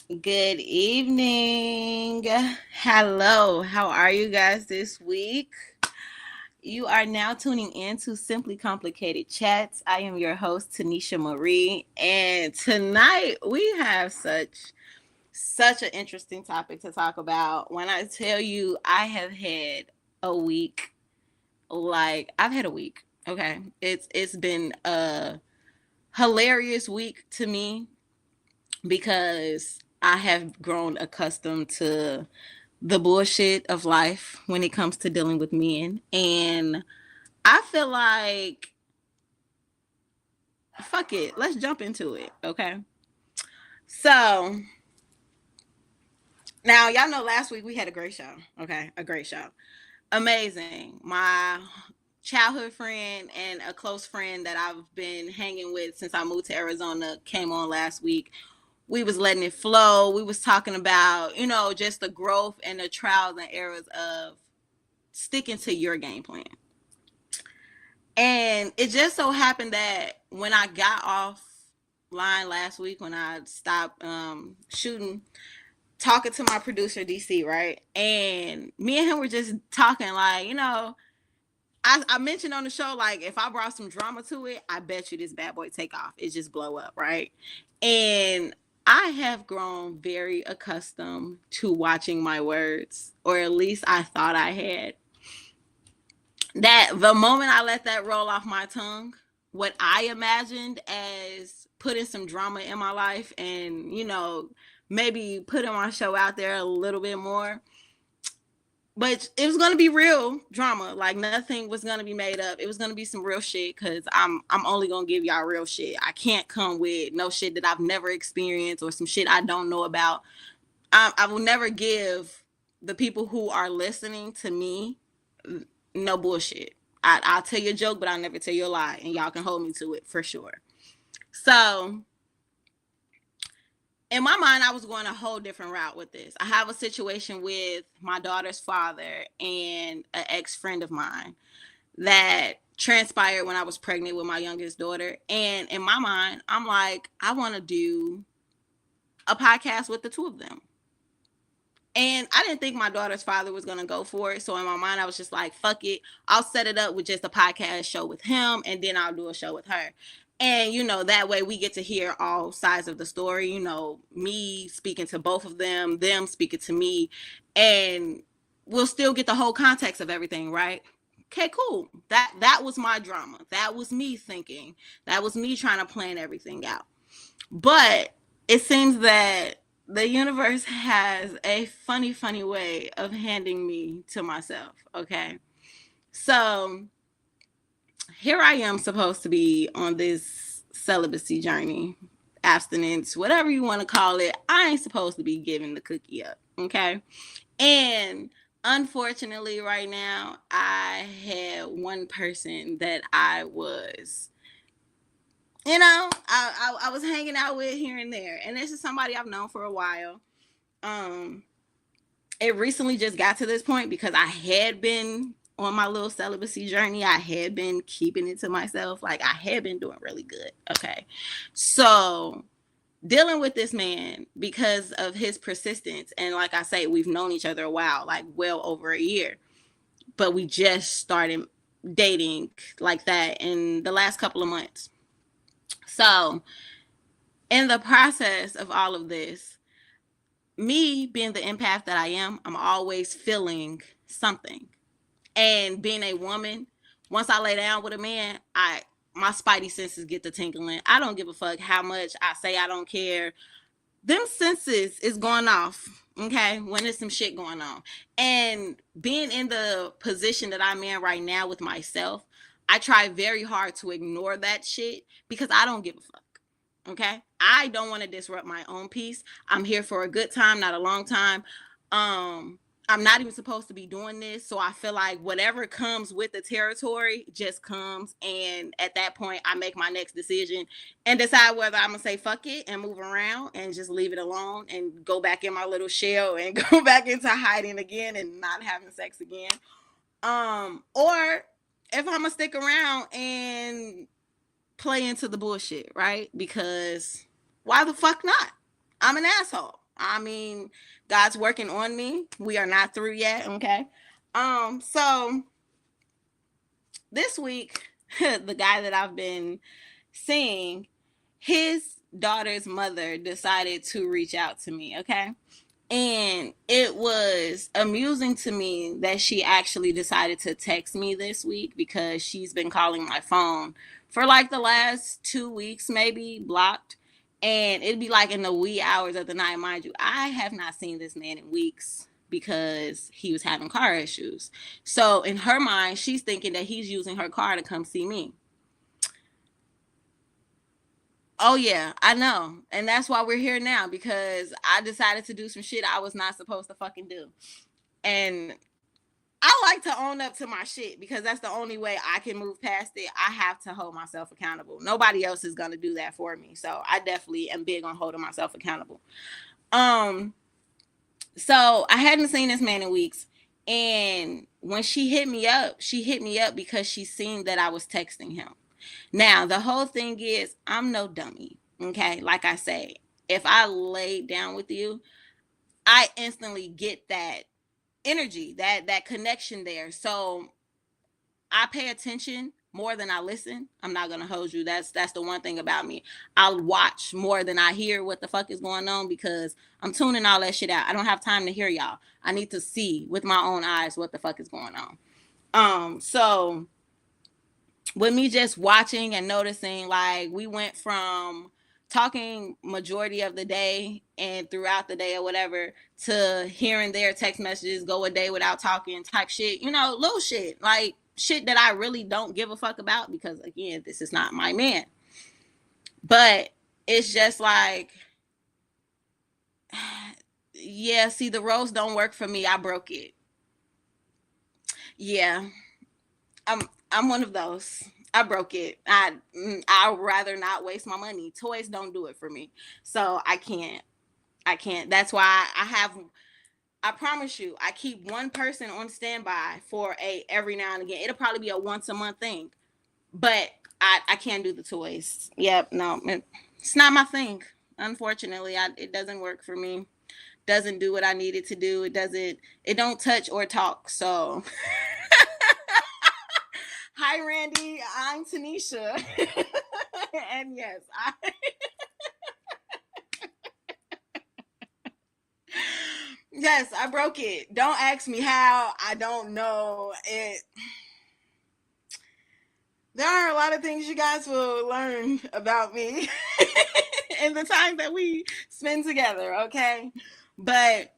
Good evening. Hello. How are you guys this week? You are now tuning in to Simply Complicated Chats. I am your host, Tanisha Marie, and tonight we have such an interesting topic to talk about. When I tell you I have had a week, I've had a week. Okay. It's been a hilarious week to me because I have grown accustomed to the bullshit of life when it comes to dealing with men. And I feel like, fuck it, let's jump into it, okay? So, now y'all know last week we had a great show, okay? A great show. Amazing. My childhood friend and a close friend that I've been hanging with since I moved to Arizona came on last week. We was letting it flow. We was talking about, just the growth and the trials and errors of sticking to your game plan. And it just so happened that when I got off line last week, when I stopped shooting, talking to my producer DC, right? And me and him were just talking like, I mentioned on the show, like, if I brought some drama to it, I bet you this bad boy take off. It just blow up, right? And I have grown very accustomed to watching my words, or at least I thought I had. That the moment I let that roll off my tongue, what I imagined as putting some drama in my life and, maybe putting my show out there a little bit more, but it was gonna be real drama. Like nothing was gonna be made up. It was gonna be some real shit because I'm only gonna give y'all real shit. I can't come with no shit that I've never experienced or some shit I don't know about. I will never give the people who are listening to me no bullshit. I'll tell you a joke, but I'll never tell you a lie, and y'all can hold me to it for sure. So in my mind, I was going a whole different route with this. I have a situation with my daughter's father and an ex-friend of mine that transpired when I was pregnant with my youngest daughter. And in my mind, I'm like, I want to do a podcast with the two of them. And I didn't think my daughter's father was going to go for it. So in my mind, I was just like, fuck it. I'll set it up with just a podcast show with him, and then I'll do a show with her. And, that way we get to hear all sides of the story, me speaking to both of them speaking to me, and we'll still get the whole context of everything, right? Okay, cool. That was my drama. That was me thinking. That was me trying to plan everything out. But it seems that the universe has a funny way of handing me to myself, okay? So here I am supposed to be on this celibacy journey, abstinence, whatever you want to call it. I ain't supposed to be giving the cookie up, okay? And unfortunately, right now, I had one person that I was, I was hanging out with here and there. And this is somebody I've known for a while. Um, it recently just got to this point because I had been on my little celibacy journey. I had been keeping it to myself. Like I had been doing really good. Okay. So dealing with this man because of his persistence. And like I say, we've known each other a while, like well over a year, but we just started dating like that in the last couple of months. So in the process of all of this, me being the empath that I am, I'm always feeling something. And being a woman, once I lay down with a man, my spidey senses get to tingling. I don't give a fuck how much I say I don't care. Them senses is going off, okay, when there's some shit going on. And being in the position that I'm in right now with myself, I try very hard to ignore that shit because I don't give a fuck. Okay, I don't want to disrupt my own peace. I'm here for a good time, not a long time. I'm not even supposed to be doing this, so I feel like whatever comes with the territory just comes, and at that point I make my next decision and decide whether I'm gonna say fuck it and move around and just leave it alone and go back in my little shell and go back into hiding again and not having sex again, or if I'm gonna stick around and play into the bullshit, right? Because why the fuck not? I'm an asshole. I mean, God's working on me. We are not through yet, okay? So this week, the guy that I've been seeing, his daughter's mother decided to reach out to me, okay? And it was amusing to me that she actually decided to text me this week because she's been calling my phone for like the last 2 weeks, maybe blocked. And it'd be like in the wee hours of the night, mind you. I have not seen this man in weeks because he was having car issues. So in her mind, she's thinking that he's using her car to come see me. Oh yeah, I know. And that's why we're here now, because I decided to do some shit I was not supposed to fucking do. And I like to own up to my shit because that's the only way I can move past it. I have to hold myself accountable. Nobody else is going to do that for me. So I definitely am big on holding myself accountable. Um so I hadn't seen this man in weeks, and when she hit me up because she seen that I was texting him. Now, the whole thing is, I'm no dummy. Okay. Like I say, if I lay down with you, I instantly get that energy, that connection there. So I pay attention more than I listen. I'm not gonna hold you. That's the one thing about me. I'll watch more than I hear what the fuck is going on because I'm tuning all that shit out. I don't have time to hear y'all. I need to see with my own eyes what the fuck is going on. So with me just watching and noticing, like, we went from talking majority of the day and throughout the day or whatever to hearing their text messages, go a day without talking type shit, little shit, like shit that I really don't give a fuck about because, again, this is not my man. But it's just like, yeah, see, the roles don't work for me. I broke it. Yeah, I'm one of those. I broke it. I'd rather not waste my money. Toys don't do it for me. So I can't. I can't. That's why I promise you, I keep one person on standby for a every now and again. It'll probably be a once a month thing. But I can't do the toys. Yep, no. It's not my thing. Unfortunately, it doesn't work for me. Doesn't do what I need it to do. It don't touch or talk. So hi, Randy. I'm Tanisha. And yes, yes, I broke it. Don't ask me how. I don't know. There are a lot of things you guys will learn about me in the time that we spend together, okay? But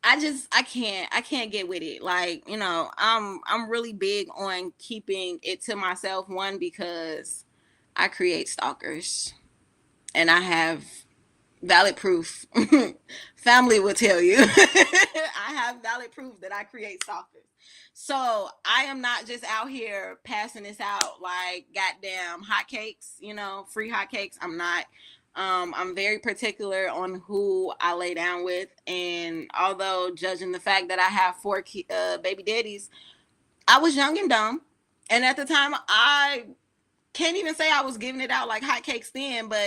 I can't get with it. Like, I'm really big on keeping it to myself, one, because I create stalkers and I have valid proof. Family will tell you. I have valid proof that I create stalkers. So I am not just out here passing this out like goddamn hotcakes, free hotcakes. I'm not. I'm very particular on who I lay down with, and although judging the fact that I have four baby daddies, I was young and dumb, and at the time I can't even say I was giving it out like hotcakes then, but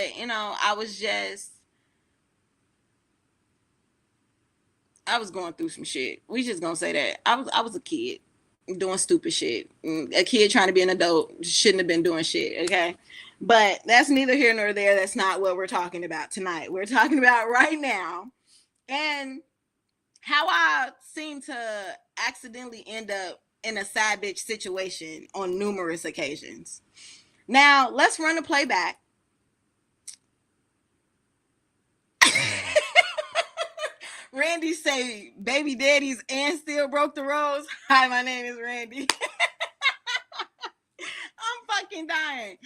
I was going through some shit. We just gonna say that I was a kid doing stupid shit. A kid trying to be an adult shouldn't have been doing shit. Okay, but that's neither here nor there. That's not what we're talking about tonight. We're talking about right now and how I seem to accidentally end up in a side bitch situation on numerous occasions. Now let's run the playback. Randy say baby daddies and still broke the rules. Hi, my name is Randy. I'm fucking dying.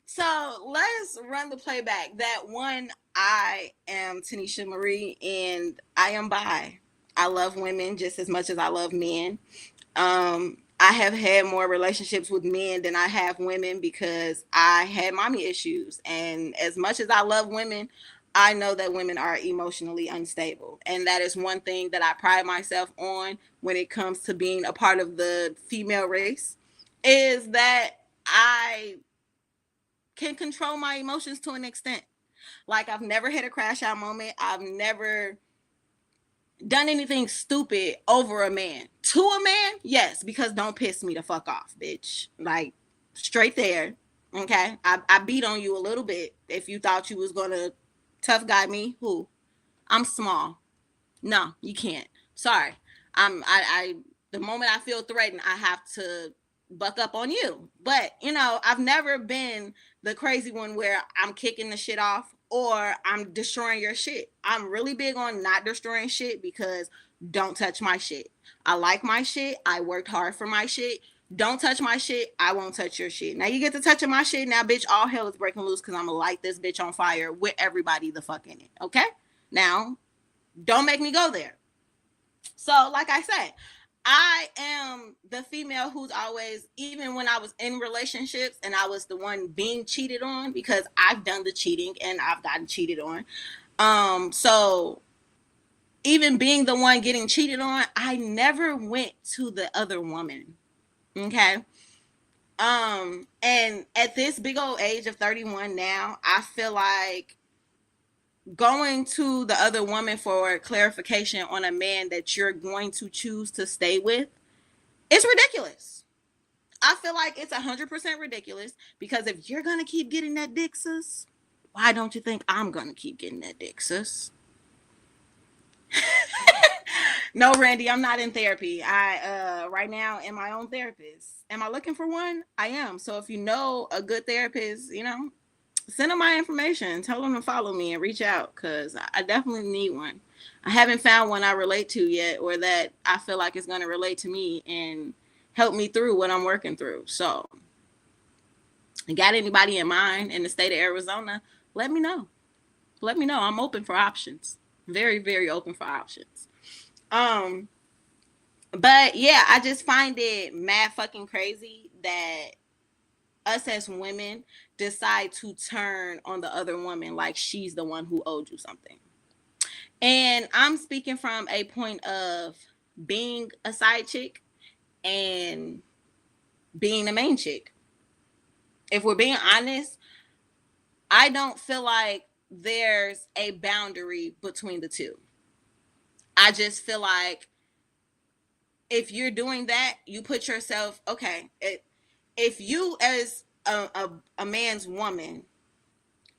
So let's run the playback. That one, I am Tanisha Marie and I am bi. I love women just as much as I love men. I have had more relationships with men than I have women because I had mommy issues. And as much as I love women, I know that women are emotionally unstable. And that is one thing that I pride myself on when it comes to being a part of the female race, is that I can control my emotions to an extent. Like, I've never had a crash out moment. I've never done anything stupid over a man. To a man, yes, because don't piss me the fuck off, bitch. Like, straight there. Okay? I beat on you a little bit. If you thought you was gonna tough guy me, who? I'm small. No, you can't. Sorry. I the moment I feel threatened, I have to buck up on you. But, I've never been the crazy one where I'm kicking the shit off or I'm destroying your shit. I'm really big on not destroying shit because don't touch my shit. I like my shit. I worked hard for my shit. Don't touch my shit. I won't touch your shit. Now you get to touching my shit. Now, bitch, all hell is breaking loose because I'm going to light this bitch on fire with everybody the fuck in it. Okay? Now, don't make me go there. So, like I said, I am the female who's always, even when I was in relationships and I was the one being cheated on, because I've done the cheating and I've gotten cheated on. So even being the one getting cheated on, I never went to the other woman. Okay. And at this big old age of 31 now, I feel like going to the other woman for clarification on a man that you're going to choose to stay with, it's ridiculous. I feel like it's 100% ridiculous because if you're going to keep getting that dick, sis, why don't you think I'm going to keep getting that dick, sis? No, Randy, I'm not in therapy. I right now am my own therapist. Am I looking for one? I am. So if you know a good therapist, send them my information. Tell them to follow me and reach out because I definitely need one. I haven't found one I relate to yet or that I feel like is going to relate to me and help me through what I'm working through. So, you got anybody in mind in the state of Arizona? Let me know. Let me know. I'm open for options. Very, very open for options. But yeah, I just find it mad fucking crazy that us as women decide to turn on the other woman like she's the one who owed you something. And I'm speaking from a point of being a side chick and being the main chick. If we're being honest, I don't feel like there's a boundary between the two. I just feel like if you're doing that, you put yourself, okay, if you as a man's woman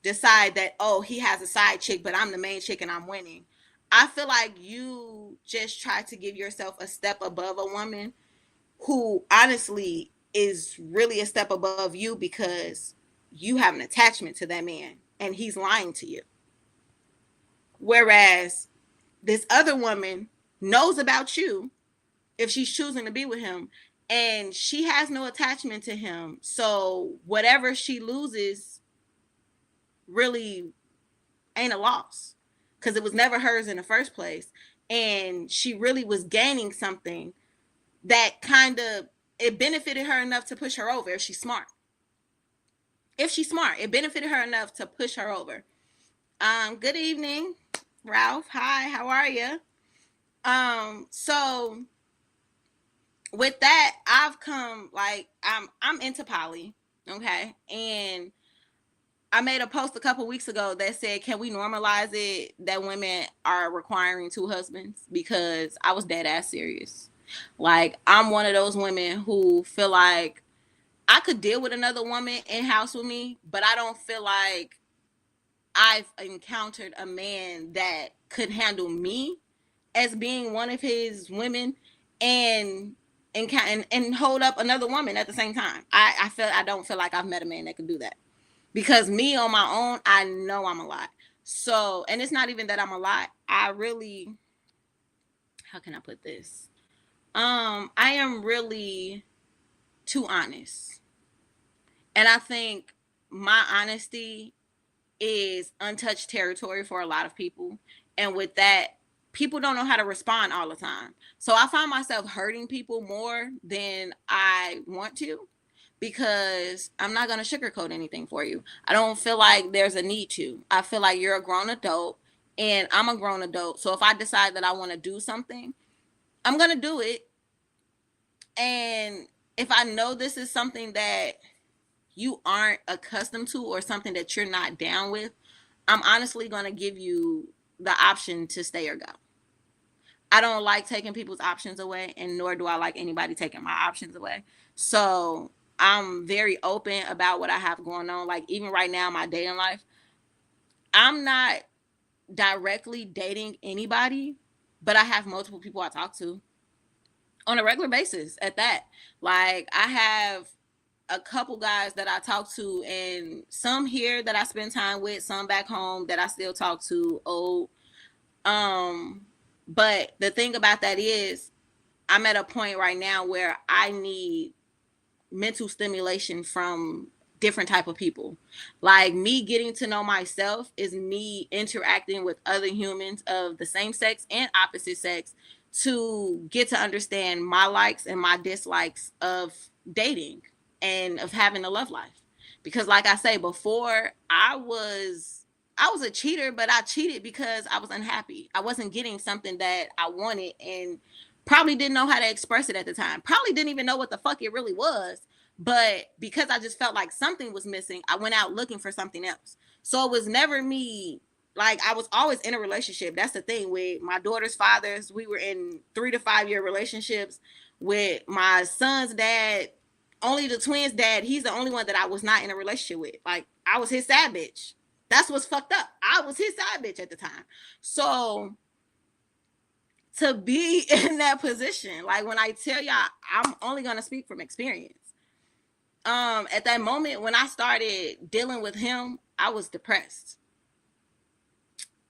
decide that, oh, he has a side chick, but I'm the main chick and I'm winning, I feel like you just try to give yourself a step above a woman who honestly is really a step above you because you have an attachment to that man and he's lying to you. Whereas this other woman knows about you if she's choosing to be with him and she has no attachment to him. So whatever she loses really ain't a loss because it was never hers in the first place. And she really was gaining something that kind of, it benefited her enough to push her over if she's smart. If she's smart, it benefited her enough to push her over. Good evening, Ralph. Hi, how are you? So with that, I've come like I'm into poly, okay? And I made a post a couple weeks ago that said, can we normalize it that women are requiring two husbands? Because I was dead ass serious. Like, I'm one of those women who feel like I could deal with another woman in house with me, but I don't feel like I've encountered a man that could handle me as being one of his women and and hold up another woman at the same time. I don't feel like I've met a man that could do that. Because me on my own, I know I'm a lot. So, and it's not even that I'm a lot. I really, how can I put this? I am really too honest. And I think my honesty is untouched territory for a lot of people. And with that, people don't know how to respond all the time. So I find myself hurting people more than I want to because I'm not going to sugarcoat anything for you. I don't feel like there's a need to. I feel like you're a grown adult and I'm a grown adult. So if I decide that I want to do something, I'm going to do it. And if I know this is something that you aren't accustomed to or something that you're not down with, I'm honestly going to give you the option to stay or go. I don't like taking people's options away, and nor do I like anybody taking my options away. So I'm very open about what I have going on. Like, even right now, my dating life, I'm not directly dating anybody, but I have multiple people I talk to on a regular basis at that. Like, I have a couple guys that I talk to, and some here that I spend time with, some back home that I still talk to. Um, but the thing about that is, I'm at a point right now where I need mental stimulation from different type of people. Like, me getting to know myself is me interacting with other humans of the same sex and opposite sex to get to understand my likes and my dislikes of dating and of having a love life. Because like I say before, I was a cheater, but I cheated because I was unhappy. I wasn't getting something that I wanted, and probably didn't know how to express it at the time. Probably didn't even know what the fuck it really was. But because I just felt like something was missing, I went out looking for something else. So it was never me. Like, I was always in a relationship. That's the thing with my daughter's fathers. We were in 3 to 5 year relationships. With my son's dad, only the twins' dad, he's the only one that I was not in a relationship with. Like, I was his side bitch. That's what's fucked up. I was his side bitch at the time. So to be in that position, like, when I tell y'all, I'm only gonna speak from experience. At that moment when I started dealing with him, I was depressed.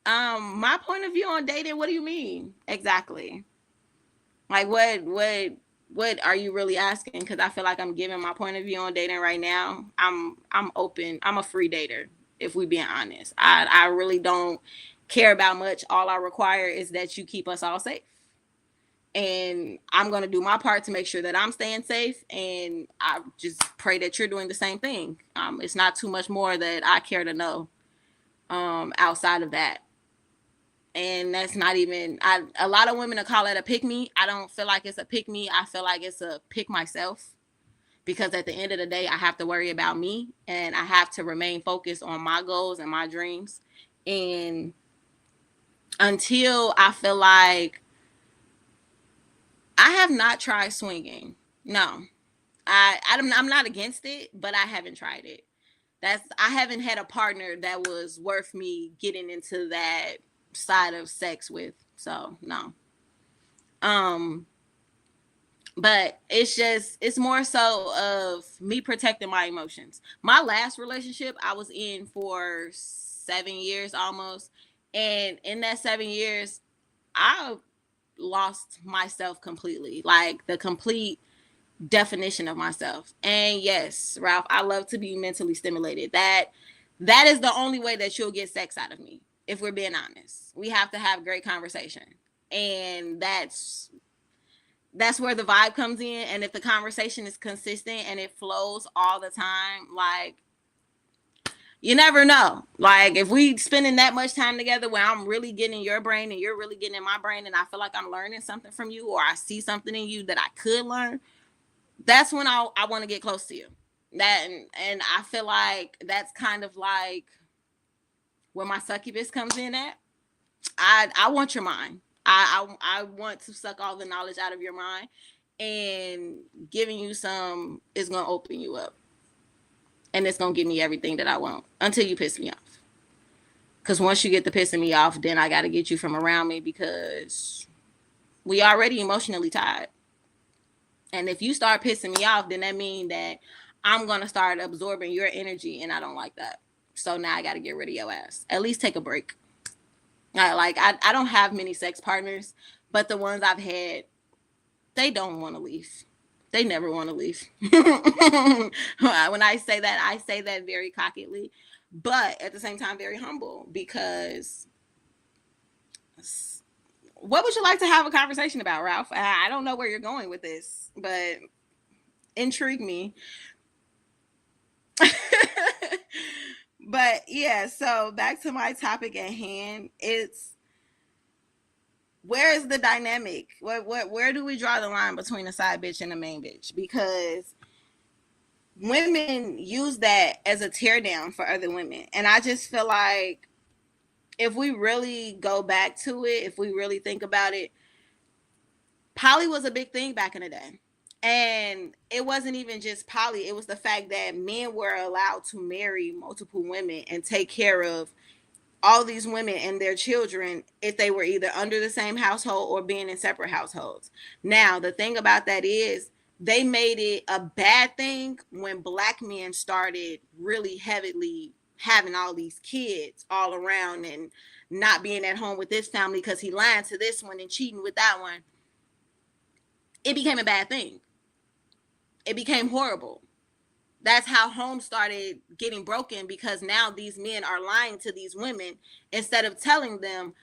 My point of view on dating, what do you mean exactly? Like, what are you really asking? Because I feel like I'm giving my point of view on dating right now. I'm open. I'm a free dater, if we being honest. I really don't care about much. All I require is that you keep us all safe. And I'm going to do my part to make sure that I'm staying safe, and I just pray that you're doing the same thing. It's not too much more that I care to know outside of that. And that's not even, a lot of women will call it a pick me. I don't feel like it's a pick me. I feel like it's a pick myself, because at the end of the day, I have to worry about me, and I have to remain focused on my goals and my dreams. And until I feel like, I have not tried swinging. No, I'm not against it, but I haven't tried it. I haven't had a partner that was worth me getting into that side of sex with. So no. Um, but it's more so of me protecting my emotions. My last relationship I was in for 7 years almost, and in that 7 years, I lost myself completely, like the complete definition of myself. And yes, Ralph, I love to be mentally stimulated. That is the only way that you'll get sex out of me. If we're being honest, we have to have great conversation, and that's where the vibe comes in. And if the conversation is consistent and it flows all the time, like, you never know. Like, if we spending that much time together where I'm really getting in your brain and you're really getting in my brain, and I feel like I'm learning something from you, or I see something in you that I could learn, that's when I want to get close to you. And I feel like that's kind of like where my succubus comes in at. I want your mind. I want to suck all the knowledge out of your mind, and giving you some is gonna open you up, and it's gonna give me everything that I want until you piss me off. Because once you get to pissing me off, then I got to get you from around me, because we already emotionally tied. And if you start pissing me off, then that means that I'm gonna start absorbing your energy, and I don't like that. So now I got to get rid of your ass. At least take a break. I don't have many sex partners, but the ones I've had, they don't want to leave. They never want to leave. When I say that very cockily, but at the same time, very humble, because what would you like to have a conversation about, Ralph? I don't know where you're going with this, but intrigue me. But yeah, so back to my topic at hand. It's, where is the dynamic? Where do we draw the line between a side bitch and a main bitch? Because women use that as a tear down for other women. And I just feel like if we really go back to it, if we really think about it, poly was a big thing back in the day. And it wasn't even just poly, it was the fact that men were allowed to marry multiple women and take care of all these women and their children if they were either under the same household or being in separate households. Now, the thing about that is they made it a bad thing when black men started really heavily having all these kids all around and not being at home with this family because he lied to this one and cheating with that one. It became a bad thing. It became horrible. That's how homes started getting broken, because now these men are lying to these women instead of telling them,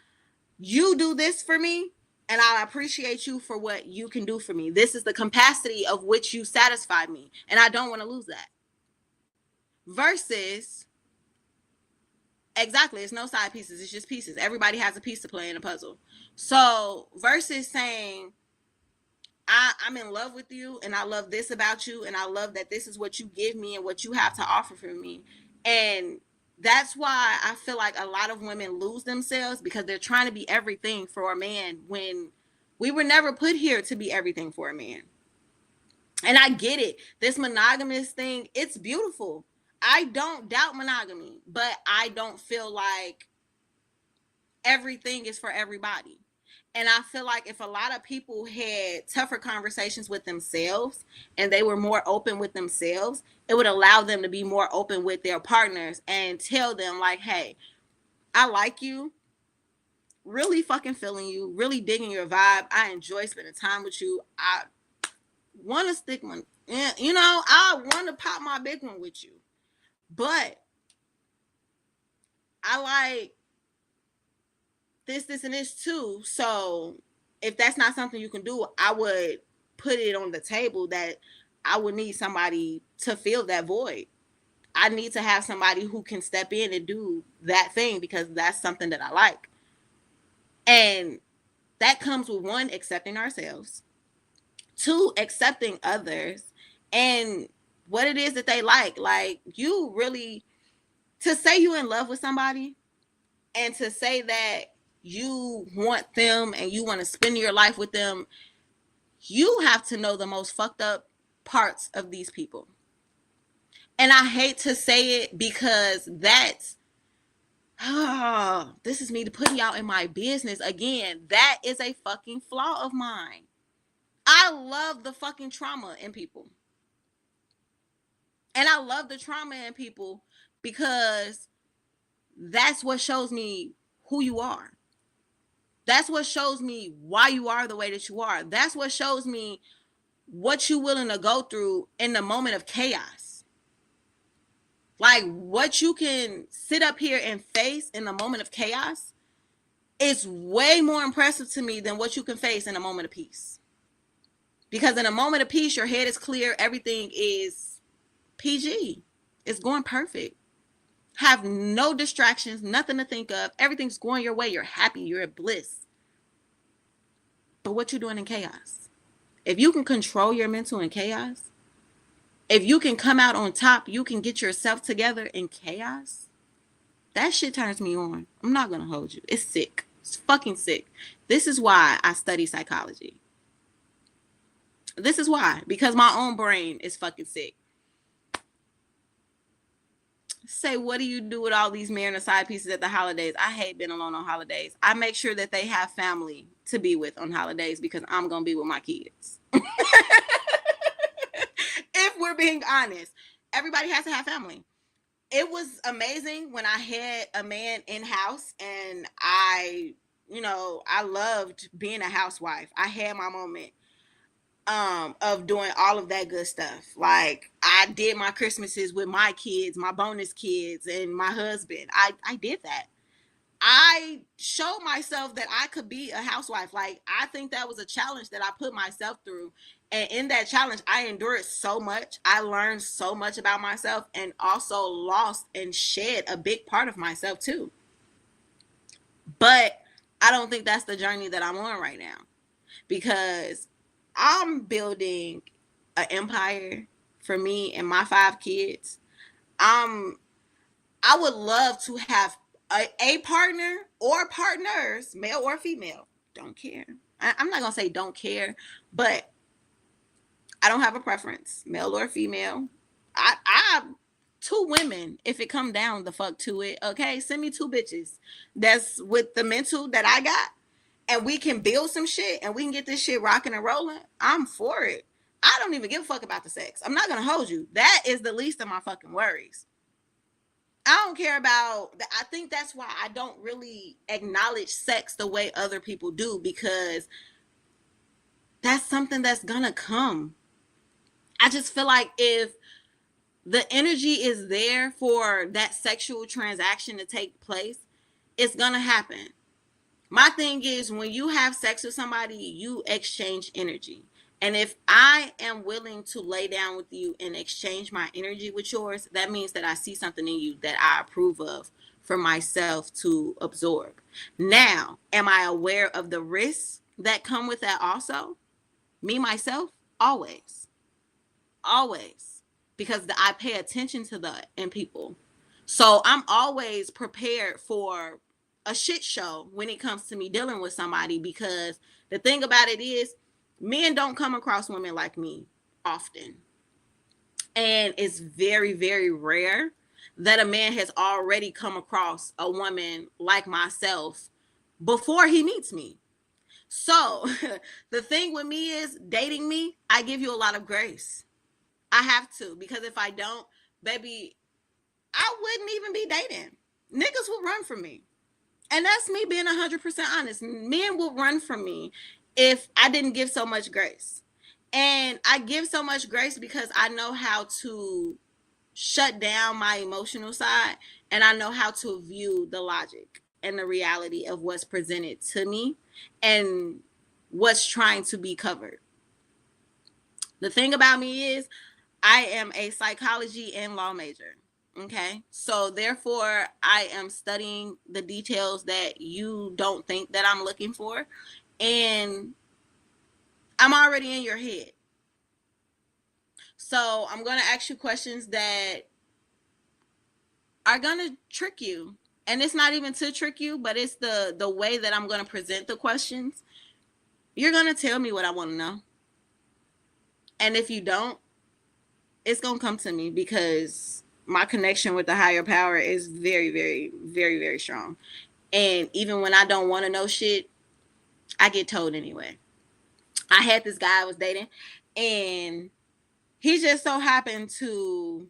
you do this for me and I appreciate you for what you can do for me. This is the capacity of which you satisfy me, and I don't want to lose that. Versus, exactly, it's no side pieces, it's just pieces. Everybody has a piece to play in a puzzle. So versus saying, I'm in love with you and I love this about you and I love that this is what you give me and what you have to offer for me. And that's why I feel like a lot of women lose themselves, because they're trying to be everything for a man when we were never put here to be everything for a man. And I get it. This monogamous thing, it's beautiful. I don't doubt monogamy, but I don't feel like everything is for everybody. And I feel like if a lot of people had tougher conversations with themselves and they were more open with themselves, it would allow them to be more open with their partners and tell them, like, hey, I like you, really fucking feeling you, really digging your vibe. I enjoy spending time with you. I want to stick one, you know, I want to pop my big one with you. But I like this, and this too. So if that's not something you can do, I would put it on the table that I would need somebody to fill that void. I need to have somebody who can step in and do that thing, because that's something that I like. And that comes with, one, accepting ourselves, two, accepting others and what it is that they like. Like, you really, to say you in love with somebody and to say that you want them and you want to spend your life with them, you have to know the most fucked up parts of these people. And I hate to say it, because that's, this is me to put y'all in my business again. That is a fucking flaw of mine. I love the fucking trauma in people. And I love the trauma in people because that's what shows me who you are. That's what shows me why you are the way that you are. That's what shows me what you're willing to go through in the moment of chaos. Like, what you can sit up here and face in the moment of chaos is way more impressive to me than what you can face in a moment of peace. Because in a moment of peace, your head is clear. Everything is PG. It's going perfect. Have no distractions, nothing to think of. Everything's going your way. You're happy. You're at bliss. But what you doing in chaos? If you can control your mental in chaos, if you can come out on top, you can get yourself together in chaos, that shit turns me on. I'm not going to hold you. It's sick. It's fucking sick. This is why I study psychology. This is why. Because my own brain is fucking sick. Say, what do you do with all these marrying side pieces at the holidays? I hate being alone on holidays. I make sure that they have family to be with on holidays, because I'm going to be with my kids. If we're being honest, everybody has to have family. It was amazing when I had a man in house, and I loved being a housewife. I had my moment of doing all of that good stuff. Like, I did my Christmases with my kids, my bonus kids, and my husband. I did that. I showed myself that I could be a housewife. Like, I think that was a challenge that I put myself through. And in that challenge, I endured so much. I learned so much about myself, and also lost and shed a big part of myself too. But I don't think that's the journey that I'm on right now, because I'm building an empire for me and my 5 kids. I would love to have a partner or partners, male or female, don't care. I'm not gonna say don't care, but I don't have a preference, male or female. I two women, if it come down the fuck to it, okay? Send me two bitches that's with the mental that I got, and we can build some shit and we can get this shit rocking and rolling. I'm for it. I don't even give a fuck about the sex. I'm not gonna hold you. That is the least of my fucking worries. I don't care about. I think that's why I don't really acknowledge sex the way other people do, because that's something that's gonna come. I just feel like if the energy is there for that sexual transaction to take place, it's gonna happen. My thing is, when you have sex with somebody, you exchange energy. And if I am willing to lay down with you and exchange my energy with yours, that means that I see something in you that I approve of for myself to absorb. Now, am I aware of the risks that come with that also? Me, myself, always. Always. Because I pay attention to that in people. So I'm always prepared for a shit show when it comes to me dealing with somebody, because the thing about it is, men don't come across women like me often. And it's very, very rare that a man has already come across a woman like myself before he meets me. So the thing with me is, dating me, I give you a lot of grace. I have to, because if I don't, baby, I wouldn't even be dating. Niggas will run from me. And that's me being 100% honest. Men will run from me if I didn't give so much grace. And I give so much grace because I know how to shut down my emotional side, and I know how to view the logic and the reality of what's presented to me and what's trying to be covered. The thing about me is, I am a psychology and law major. Okay. So therefore, I am studying the details that you don't think that I'm looking for. And I'm already in your head. So I'm going to ask you questions that are going to trick you. And it's not even to trick you, but it's the way that I'm going to present the questions. You're going to tell me what I want to know. And if you don't, it's going to come to me, because my connection with the higher power is very, very, very, very strong. And even when I don't want to know shit, I get told anyway. I had this guy I was dating, and he just so happened to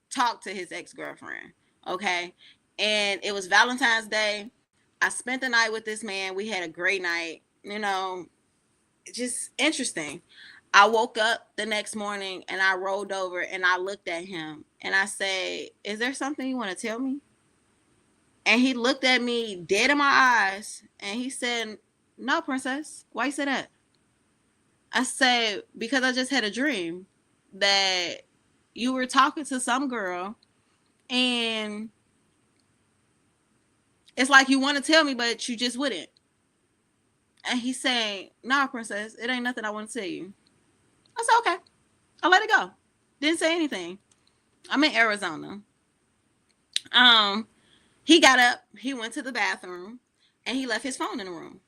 talk to his ex-girlfriend. Okay. And it was Valentine's Day. I spent the night with this man. We had a great night. Just interesting. I woke up the next morning and I rolled over and I looked at him and I said, "Is there something you want to tell me?" And he looked at me dead in my eyes and he said, "No, princess. Why you say that?" I said, "Because I just had a dream that you were talking to some girl and it's like you want to tell me, but you just wouldn't." And he's saying, "Nah, princess, it ain't nothing I want to tell you." I said, "Okay." I let it go. Didn't say anything. I'm in Arizona. He got up, he went to the bathroom, and he left his phone in the room.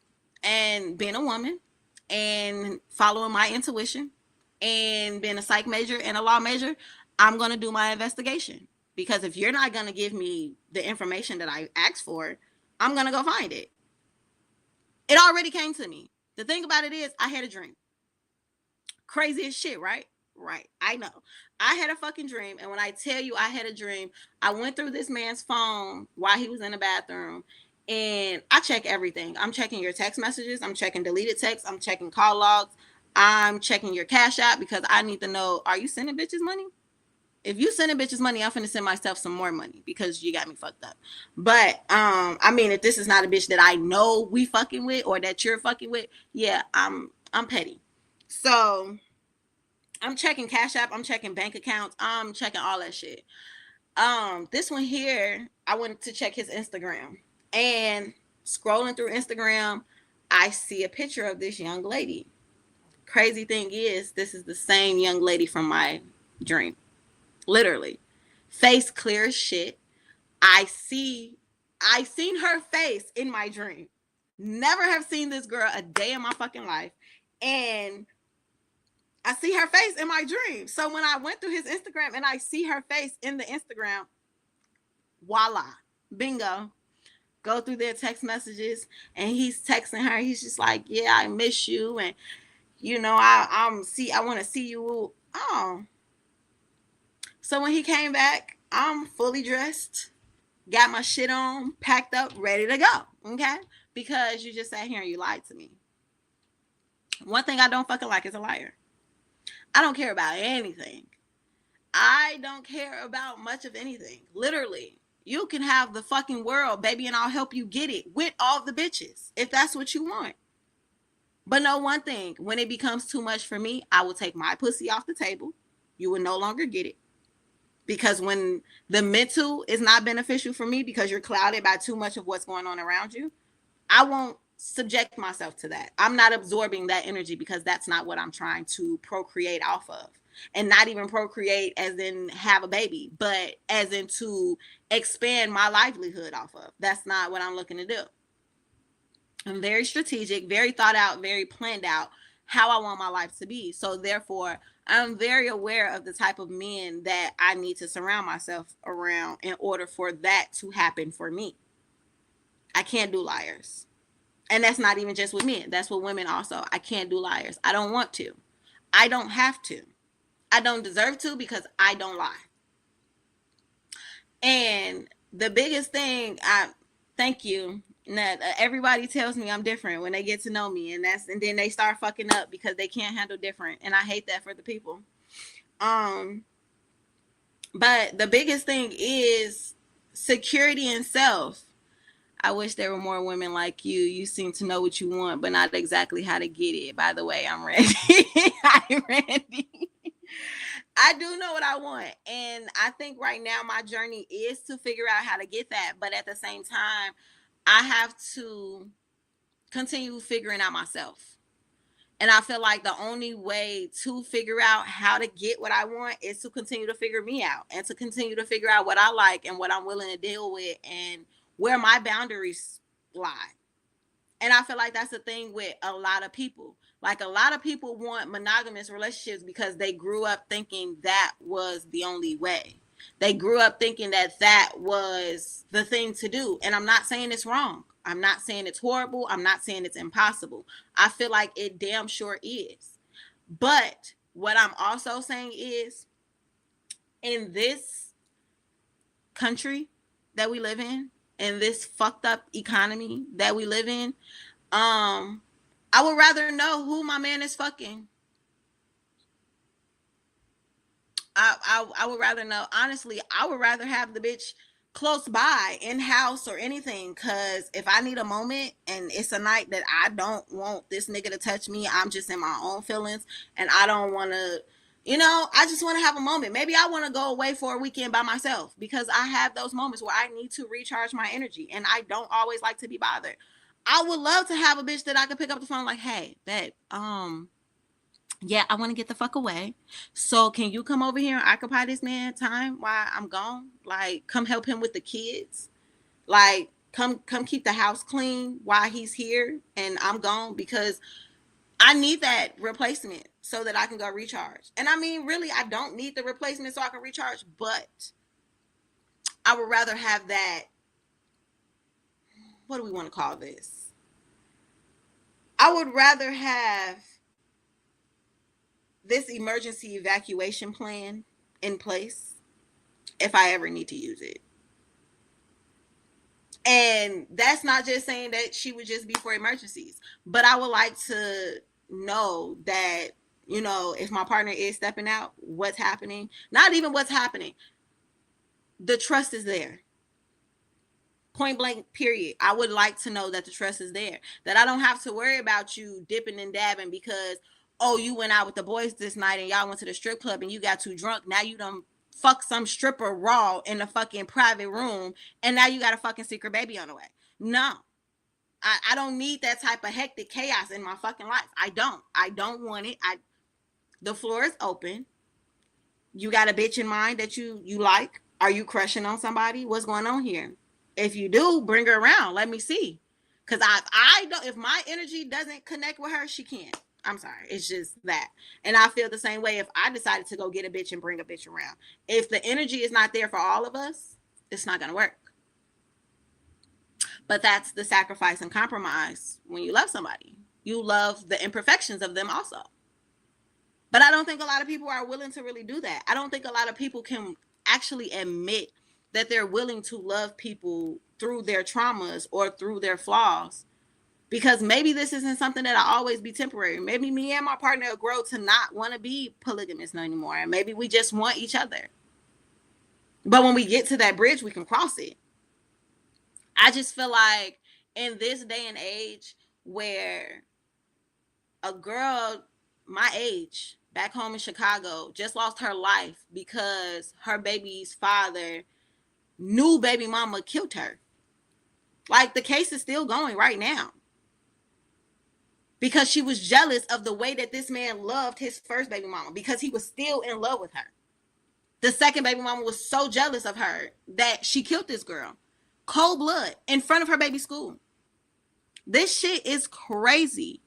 And being a woman and following my intuition and being a psych major and a law major, I'm going to do my investigation. Because if you're not going to give me the information that I asked for, I'm going to go find it. It already came to me. The thing about it is, I had a dream. Crazy as shit, right? Right. I know. I had a fucking dream. And when I tell you I had a dream, I went through this man's phone while he was in the bathroom. And I check everything. I'm checking your text messages. I'm checking deleted texts. I'm checking call logs. I'm checking your cash app, because I need to know, are you sending bitches money? If you sending bitches money, I'm finna send myself some more money, because you got me fucked up. But I mean, if this is not a bitch that I know we fucking with or that you're fucking with, yeah, I'm petty. So I'm checking cash app, I'm checking bank accounts, I'm checking all that shit. This one here, I went to check his Instagram, and scrolling through Instagram, I see a picture of this young lady. Crazy thing is, this is the same young lady from my dream. Literally. Face clear as shit. I see I seen her face in my dream. Never have seen this girl a day in my fucking life. And I see her face in my dream. So when I went through his Instagram and I see her face in the Instagram, voila, bingo. Go through their text messages and he's texting her. He's just like, yeah, I miss you. And, you know, I want to see you. Oh. So when he came back, I'm fully dressed, got my shit on, packed up, ready to go. Okay? Because you just sat here and you lied to me. One thing I don't fucking like is a liar. I don't care about anything. I don't care about much of anything. Literally. You can have the fucking world, baby, and I'll help you get it with all the bitches if that's what you want. But know one thing, when it becomes too much for me, I will take my pussy off the table. You will no longer get it. Because when the mental is not beneficial for me because you're clouded by too much of what's going on around you, I won't subject myself to that. I'm not absorbing that energy because that's not what I'm trying to procreate off of. And not even procreate as in have a baby, but as in to expand my livelihood off of. That's not what I'm looking to do. I'm very strategic, very thought out, very planned out how I want my life to be. So therefore, I'm very aware of the type of men that I need to surround myself around in order for that to happen for me. I can't do liars. And that's not even just with men. That's with women also. I can't do liars. I don't want to. I don't have to. I don't deserve to because I don't lie. And the biggest thing, thank you. That everybody tells me I'm different when they get to know me, and then they start fucking up because they can't handle different, and I hate that for the people. But the biggest thing is security and self. I wish there were more women like you. You seem to know what you want, but not exactly how to get it. By the way, I'm ready. I'm ready. I do know what I want. And I think right now my journey is to figure out how to get that. But at the same time, I have to continue figuring out myself. And I feel like the only way to figure out how to get what I want is to continue to figure me out and to continue to figure out what I like and what I'm willing to deal with and where my boundaries lie. And I feel like that's the thing with a lot of people. Like a lot of people want monogamous relationships because they grew up thinking that was the only way. They grew up thinking that that was the thing to do. And I'm not saying it's wrong. I'm not saying it's horrible. I'm not saying it's impossible. I feel like it damn sure is. But what I'm also saying is in this country that we live in this fucked up economy that we live in, I would rather know who my man is fucking. I would rather know. Honestly, I would rather have the bitch close by, in house or anything. Cause if I need a moment and it's a night that I don't want this nigga to touch me, I'm just in my own feelings and I don't want to. I just want to have a moment. Maybe I want to go away for a weekend by myself because I have those moments where I need to recharge my energy and I don't always like to be bothered. I would love to have a bitch that I could pick up the phone like, hey, babe, yeah, I want to get the fuck away. So can you come over here and occupy this man time while I'm gone? Like, come help him with the kids. Like, come keep the house clean while he's here and I'm gone because I need that replacement so that I can go recharge. And I mean, really, I don't need the replacement so I can recharge, but I would rather have that. What do we want to call this? I would rather have this emergency evacuation plan in place if I ever need to use it. And that's not just saying that she would just be for emergencies, but I would like to know that, if my partner is stepping out, what's happening, not even what's happening. The trust is there. Point blank, period. I would like to know that the trust is there, that I don't have to worry about you dipping and dabbing because, oh, you went out with the boys this night and y'all went to the strip club and you got too drunk. Now you done fuck some stripper raw in a fucking private room and now you got a fucking secret baby on the way. No, I don't need that type of hectic chaos in my fucking life. I don't want it. The floor is open. You got a bitch in mind that you like? Are you crushing on somebody? What's going on here? If you do, bring her around. Let me see. Cause I don't, if my energy doesn't connect with her, she can't. I'm sorry. It's just that. And I feel the same way if I decided to go get a bitch and bring a bitch around. If the energy is not there for all of us, it's not going to work. But that's the sacrifice and compromise when you love somebody. You love the imperfections of them also. But I don't think a lot of people are willing to really do that. I don't think a lot of people can actually admit that they're willing to love people through their traumas or through their flaws. Because maybe this isn't something that'll always be temporary. Maybe me and my partner will grow to not want to be polygamous anymore. And maybe we just want each other. But when we get to that bridge, we can cross it. I just feel like in this day and age where a girl my age back home in Chicago just lost her life because her baby's father knew baby mama killed her. Like, the case is still going right now. Because she was jealous of the way that this man loved his first baby mama because he was still in love with her. The second baby mama was so jealous of her that she killed this girl. Cold blood in front of her baby's school. This shit is crazy.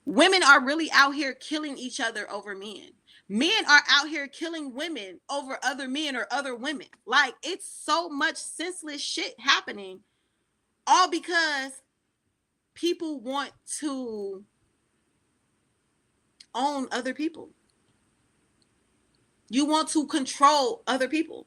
Women are really out here killing each other over men. Men are out here killing women over other men or other women. Like, it's so much senseless shit happening. All because people want to own other people. You want to control other people.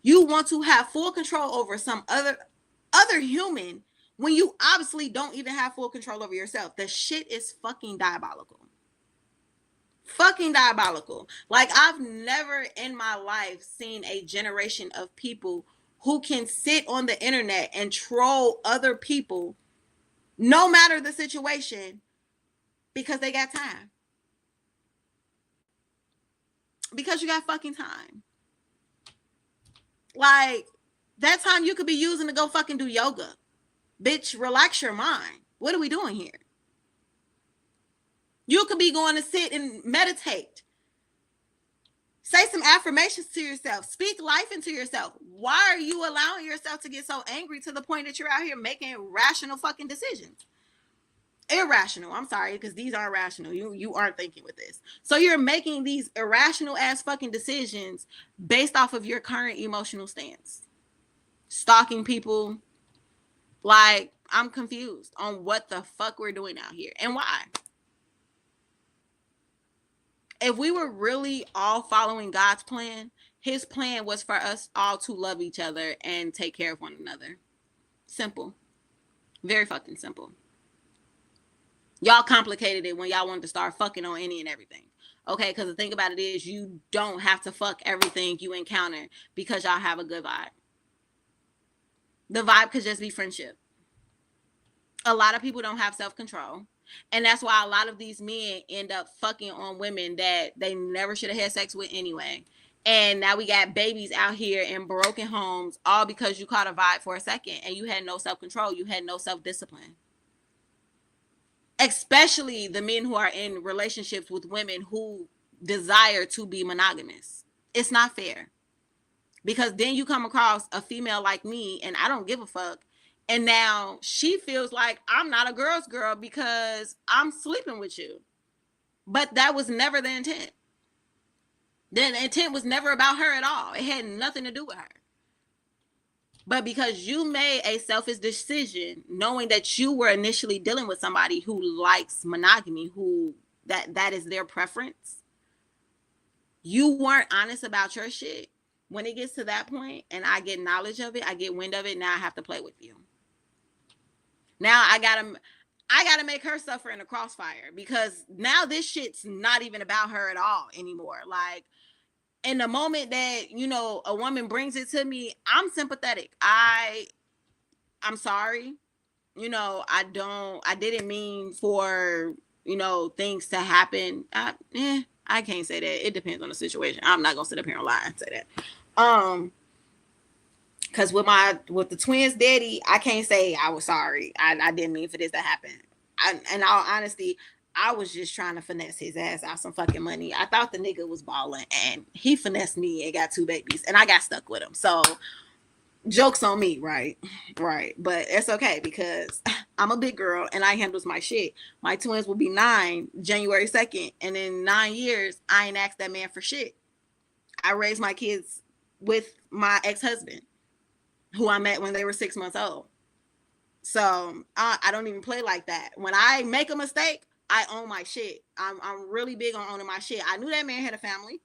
You want to have full control over some other human when you obviously don't even have full control over yourself. The shit is fucking diabolical. Fucking diabolical. Like, I've never in my life seen a generation of people who can sit on the internet and troll other people no matter the situation because they got time. Because you got fucking time. Like, that time you could be using to go fucking do yoga. Bitch, relax your mind. What are we doing here? You could be going to sit and meditate. Say some affirmations to yourself. Speak life into yourself. Why are you allowing yourself to get so angry to the point that you're out here making rational fucking decisions? Irrational. I'm sorry, because these aren't rational. You aren't thinking with this. So you're making these irrational ass fucking decisions based off of your current emotional stance. Stalking people. Like, I'm confused on what the fuck we're doing out here and why. If we were really all following God's plan, his plan was for us all to love each other and take care of one another. Simple. Very fucking simple. Y'all complicated it when y'all wanted to start fucking on any and everything. Okay, because the thing about it is you don't have to fuck everything you encounter because y'all have a good vibe. The vibe could just be friendship. A lot of people don't have self-control. And that's why a lot of these men end up fucking on women that they never should have had sex with anyway. And now we got babies out here in broken homes all because you caught a vibe for a second and you had no self-control. You had no self-discipline. Especially the men who are in relationships with women who desire to be monogamous. It's not fair. Because then you come across a female like me and I don't give a fuck. And now she feels like I'm not a girl's girl because I'm sleeping with you. But that was never the intent. The intent was never about her at all. It had nothing to do with her. But because you made a selfish decision, knowing that you were initially dealing with somebody who likes monogamy, who that is their preference, you weren't honest about your shit. When it gets to that point and I get knowledge of it, I get wind of it, now I have to play with you. Now I gotta make her suffer in the crossfire because now this shit's not even about her at all anymore. Like, in the moment that, you know, a woman brings it to me, I'm sympathetic. I'm sorry. You know, I didn't mean for, you know, things to happen. I can't say that. It depends on the situation. I'm not gonna sit up here and lie and say that. Because with the twins' daddy, I can't say I was sorry. I didn't mean for this to happen. In all honesty, I was just trying to finesse his ass out some fucking money. I thought the nigga was balling, and he finessed me and got 2 babies, and I got stuck with him. So Joke's on me, right? Right. But it's okay because I'm a big girl and I handles my shit. My twins will be 9 January 2nd. And in 9 years, I ain't asked that man for shit. I raised my kids with my ex-husband, who I met when they were 6 months old. So I don't even play like that. When I make a mistake, I own my shit. I'm really big on owning my shit. I knew that man had a family.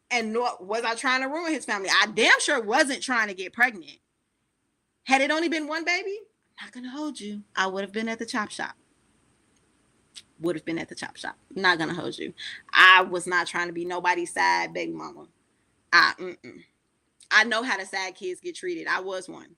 And nor was I trying to ruin his family. I damn sure wasn't trying to get pregnant. Had it only been one baby, I'm not gonna hold you. I would have been at the chop shop. Would have been at the chop shop. Not gonna hold you. I was not trying to be nobody's side baby mama. I know how the sad kids get treated. I was one.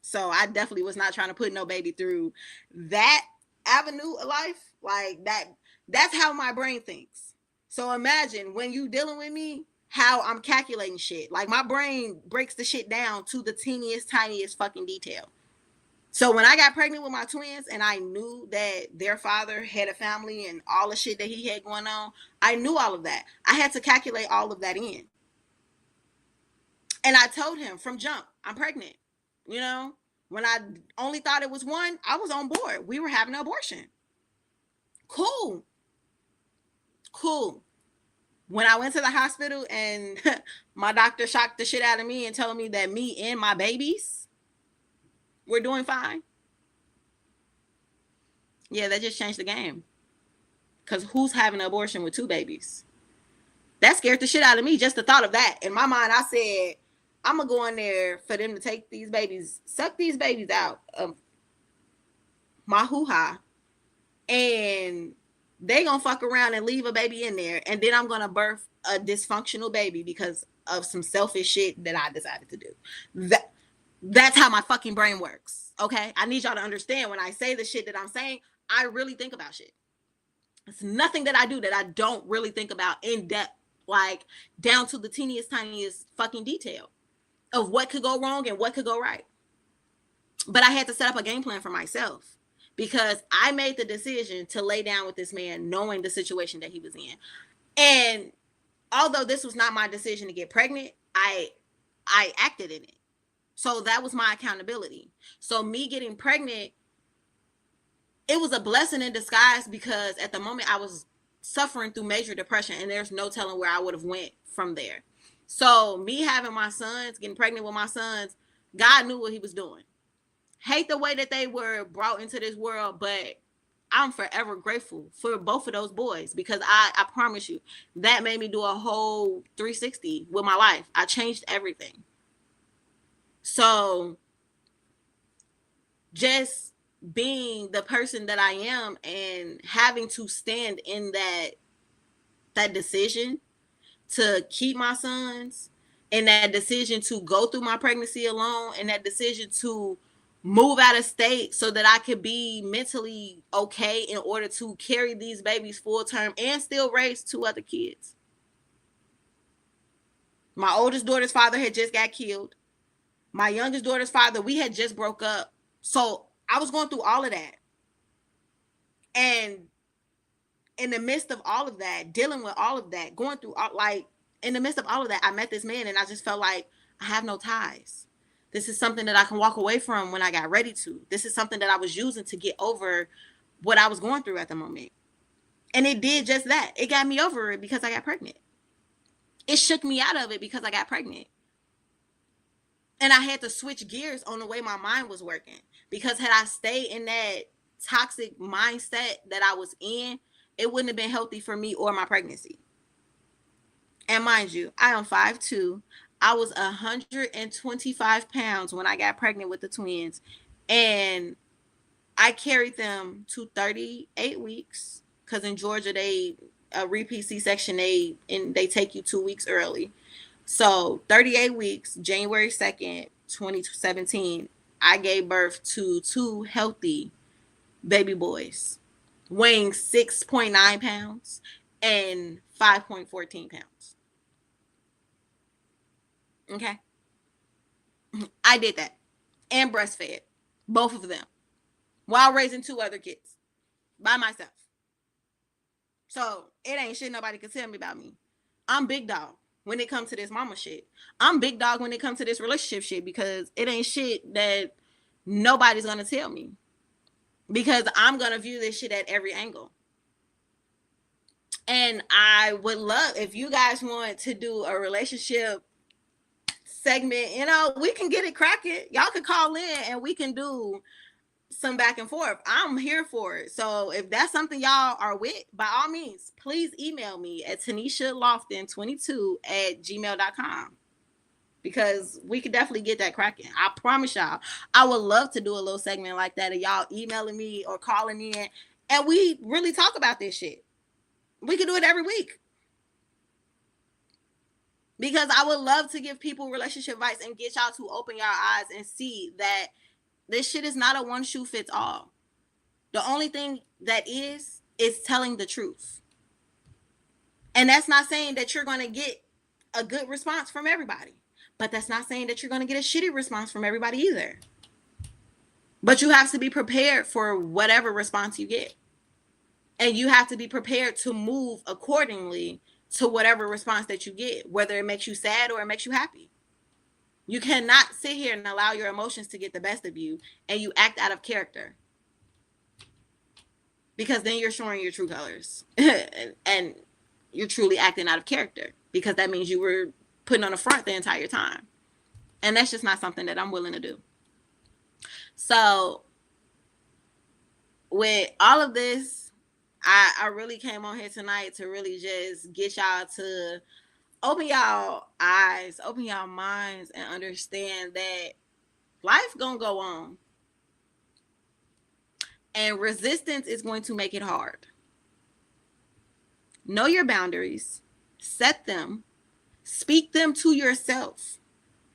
So I definitely was not trying to put no baby through that avenue of life. Like that, that's how my brain thinks. So imagine when you dealing with me, how I'm calculating shit. Like my brain breaks the shit down to the teeniest, tiniest fucking detail. So when I got pregnant with my twins and I knew that their father had a family and all the shit that he had going on, I knew all of that. I had to calculate all of that in. And I told him from jump, I'm pregnant. You know, when I only thought it was one, I was on board. We were having an abortion. Cool. Cool. When I went to the hospital and my doctor shocked the shit out of me and told me that me and my babies were doing fine. Yeah, that just changed the game. Because who's having an abortion with 2 babies? That scared the shit out of me, just the thought of that. In my mind, I said, I'm going to go in there for them to take these babies, suck these babies out of my hoo-ha, and they going to fuck around and leave a baby in there, and then I'm going to birth a dysfunctional baby because of some selfish shit that I decided to do. That's how my fucking brain works, okay? I need y'all to understand when I say the shit that I'm saying, I really think about shit. It's nothing that I do that I don't really think about in depth, like down to the teeniest, tiniest fucking detail of what could go wrong and what could go right. But I had to set up a game plan for myself because I made the decision to lay down with this man knowing the situation that he was in. And although this was not my decision to get pregnant, I acted in it. So that was my accountability. So me getting pregnant, it was a blessing in disguise because at the moment I was suffering through major depression and there's no telling where I would have went from there. So me having my sons, getting pregnant with my sons, God knew what he was doing. Hate the way that they were brought into this world, but I'm forever grateful for both of those boys because I promise you, that made me do a whole 360 with my life. I changed everything. So just being the person that I am and having to stand in that decision to keep my sons and that decision to go through my pregnancy alone and that decision to move out of state so that I could be mentally okay in order to carry these babies full term and still raise 2 other kids. My oldest daughter's father had just got killed. My youngest daughter's father, we had just broke up. So I was going through all of that. And in the midst of all of that, dealing with all of that, going through like in the midst of all of that, I met this man and I just felt like I have no ties. This is something that I can walk away from when I got ready to. This is something that I was using to get over what I was going through at the moment. And it did just that. It got me over it because I got pregnant. It shook me out of it because I got pregnant. And I had to switch gears on the way my mind was working. Because had I stayed in that toxic mindset that I was in, it wouldn't have been healthy for me or my pregnancy. And mind you, I am 5'2". I was 125 pounds when I got pregnant with the twins. And I carried them to 38 weeks. Because in Georgia, they repeat C-section, they take you 2 weeks early. So 38 weeks, January 2nd, 2017, I gave birth to 2 healthy baby boys, weighing 6.9 pounds and 5.14 pounds. Okay. I did that and breastfed both of them while raising 2 other kids by myself. So it ain't shit nobody can tell me about me. I'm big dog. when it comes to this mama shit. I'm big dog when it comes to this relationship shit, because it ain't shit that nobody's gonna tell me, because I'm gonna view this shit at every angle. And I would love, if you guys want to do a relationship segment, we can get it cracking. Y'all can call in and we can do some back and forth. I'm here for it. So if that's something y'all are with, by all means, please email me at tanishalofton22@gmail.com, because we could definitely get that cracking. I promise y'all, I would love to do a little segment like that of y'all emailing me or calling in, and we really talk about this shit. We could do it every week, because I would love to give people relationship advice and get y'all to open your eyes and see that this shit is not a one shoe fits all. The only thing that is telling the truth. And that's not saying that you're going to get a good response from everybody, but that's not saying that you're going to get a shitty response from everybody either. But you have to be prepared for whatever response you get. And you have to be prepared to move accordingly to whatever response that you get, whether it makes you sad or it makes you happy. You cannot sit here and allow your emotions to get the best of you and you act out of character, because then you're showing your true colors and you're truly acting out of character, because that means you were putting on a front the entire time. And that's just not something that I'm willing to do. So with all of this, I really came on here tonight to really just get y'all to open y'all eyes, open y'all minds, and understand that life gonna go on. And resistance is going to make it hard. Know your boundaries, set them, speak them to yourself,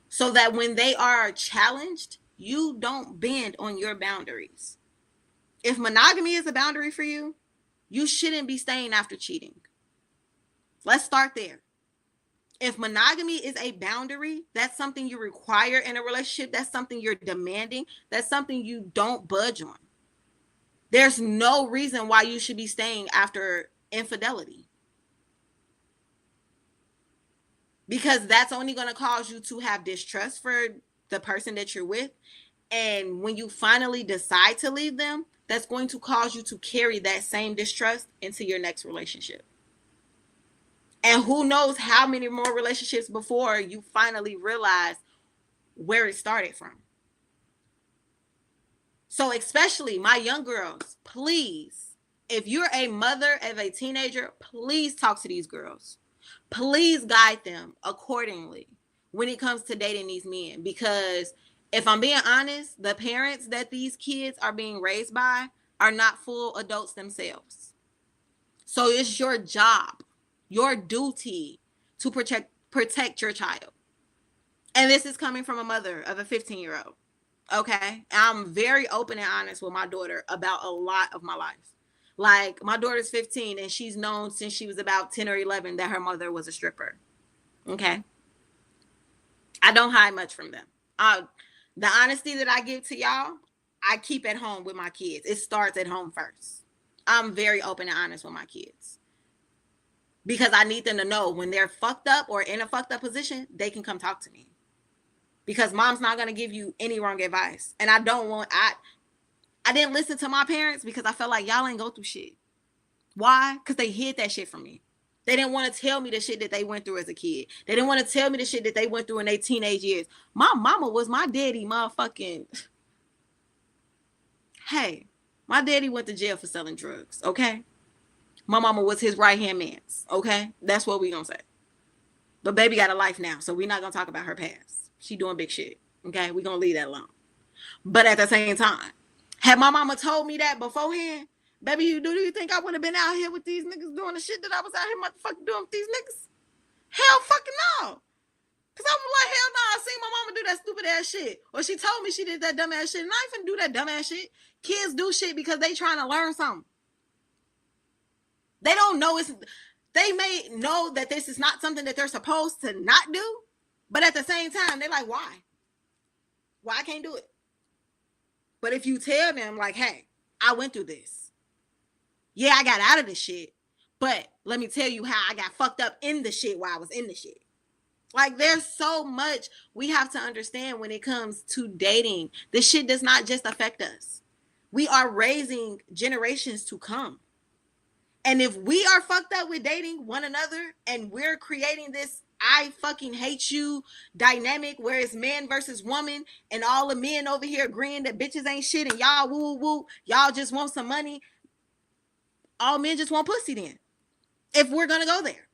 so that when they are challenged, you don't bend on your boundaries. If monogamy is a boundary for you, you shouldn't be staying after cheating. Let's start there. If monogamy is a boundary, that's something you require in a relationship. That's something you're demanding. That's something you don't budge on. There's no reason why you should be staying after infidelity, because that's only going to cause you to have distrust for the person that you're with. And when you finally decide to leave them, that's going to cause you to carry that same distrust into your next relationship. And who knows how many more relationships before you finally realize where it started from. So especially my young girls, please, if you're a mother of a teenager, please talk to these girls. Please guide them accordingly when it comes to dating these men. Because if I'm being honest, the parents that these kids are being raised by are not full adults themselves. So it's your job, your duty to protect your child. And this is coming from a mother of a 15-year-old. Okay? I'm very open and honest with my daughter about a lot of my life. Like, my daughter's 15 and she's known since she was about 10 or 11 that her mother was a stripper. Okay? I don't hide much from them. The honesty that I give to y'all, I keep at home with my kids. It starts at home first. I'm very open and honest with my kids, because I need them to know when they're fucked up or in a fucked up position, they can come talk to me. Because mom's not going to give you any wrong advice. And I didn't listen to my parents because I felt like y'all ain't go through shit. Why? Because they hid that shit from me. They didn't want to tell me the shit that they went through as a kid. They didn't want to tell me the shit that they went through in their teenage years. My mama was my daddy motherfucking... Hey, my daddy went to jail for selling drugs, okay? My mama was his right-hand man, okay? That's what we gonna say. But baby got a life now, so we're not gonna talk about her past. She doing big shit, okay? We're gonna leave that alone. But at the same time, had my mama told me that beforehand, baby, do you think I would have been out here with these niggas doing the shit that I was out here motherfucking doing with these niggas? Hell fucking no. Because I was like, hell no, I seen my mama do that stupid ass shit. Or she told me she did that dumb ass shit, and I ain't finna do that dumb ass shit. Kids do shit because they trying to learn something. They don't know they may know that this is not something that they're supposed to not do, but at the same time, they're like, why? Why I can't do it? But if you tell them, like, hey, I went through this. Yeah, I got out of this shit, but let me tell you how I got fucked up in the shit while I was in the shit. Like, there's so much we have to understand when it comes to dating. This shit does not just affect us. We are raising generations to come. And if we are fucked up with dating one another and we're creating this I fucking hate you dynamic where it's man versus woman and all the men over here agreeing that bitches ain't shit and y'all woo woo, y'all just want some money. All men just want pussy then. If we're gonna go there.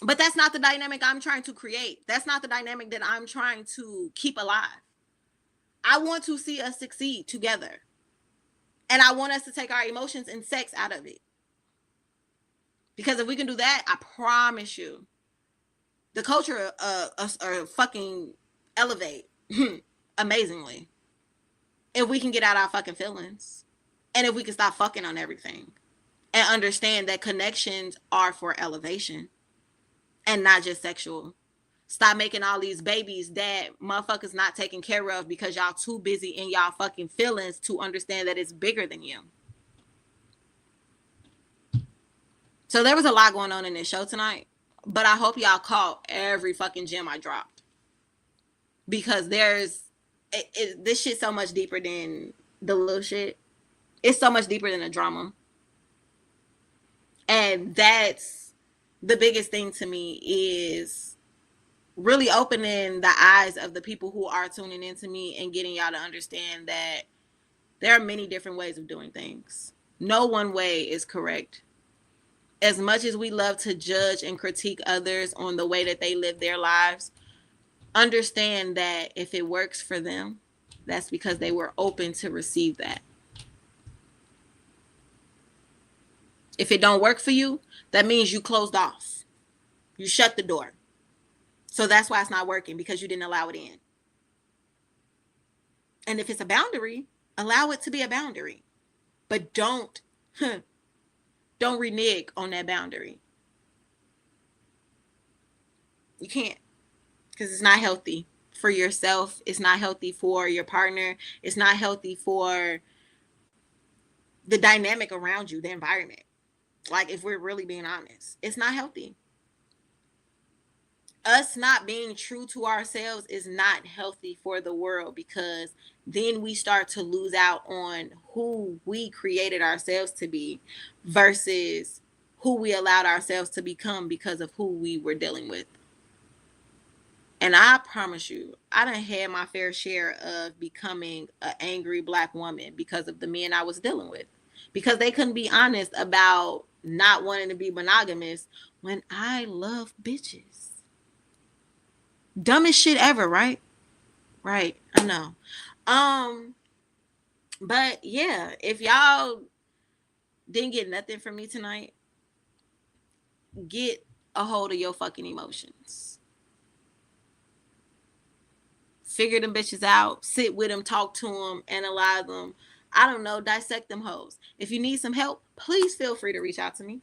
But that's not the dynamic I'm trying to create. That's not the dynamic that I'm trying to keep alive. I want to see us succeed together. And I want us to take our emotions and sex out of it. Because if we can do that, I promise you, the culture fucking elevate amazingly. If we can get out our fucking feelings. And if we can stop fucking on everything. And understand that connections are for elevation. And not just sexual. Stop making all these babies that motherfuckers not taking care of because y'all too busy in y'all fucking feelings to understand that it's bigger than you. So there was a lot going on in this show tonight, but I hope y'all caught every fucking gem I dropped. Because this shit's so much deeper than the little shit. It's so much deeper than the drama. And that's the biggest thing to me is really opening the eyes of the people who are tuning into me and getting y'all to understand that there are many different ways of doing things. No one way is correct. As much as we love to judge and critique others on the way that they live their lives, understand that if it works for them, that's because they were open to receive that. If it don't work for you, that means you closed off. You shut the door. So that's why it's not working, because you didn't allow it in. And if it's a boundary, allow it to be a boundary. But don't renege on that boundary. You can't, because it's not healthy for yourself. It's not healthy for your partner. It's not healthy for the dynamic around you, the environment. Like, if we're really being honest, it's not healthy. Us not being true to ourselves is not healthy for the world, because then we start to lose out on who we created ourselves to be versus who we allowed ourselves to become because of who we were dealing with. And I promise you, I done had my fair share of becoming an angry Black woman because of the men I was dealing with. Because they couldn't be honest about not wanting to be monogamous when I love bitches. Dumbest shit ever, right? Right, I know. But yeah, if y'all didn't get nothing from me tonight, get a hold of your fucking emotions. Figure them bitches out, sit with them, talk to them, analyze them. I don't know, dissect them hoes. If you need some help, please feel free to reach out to me.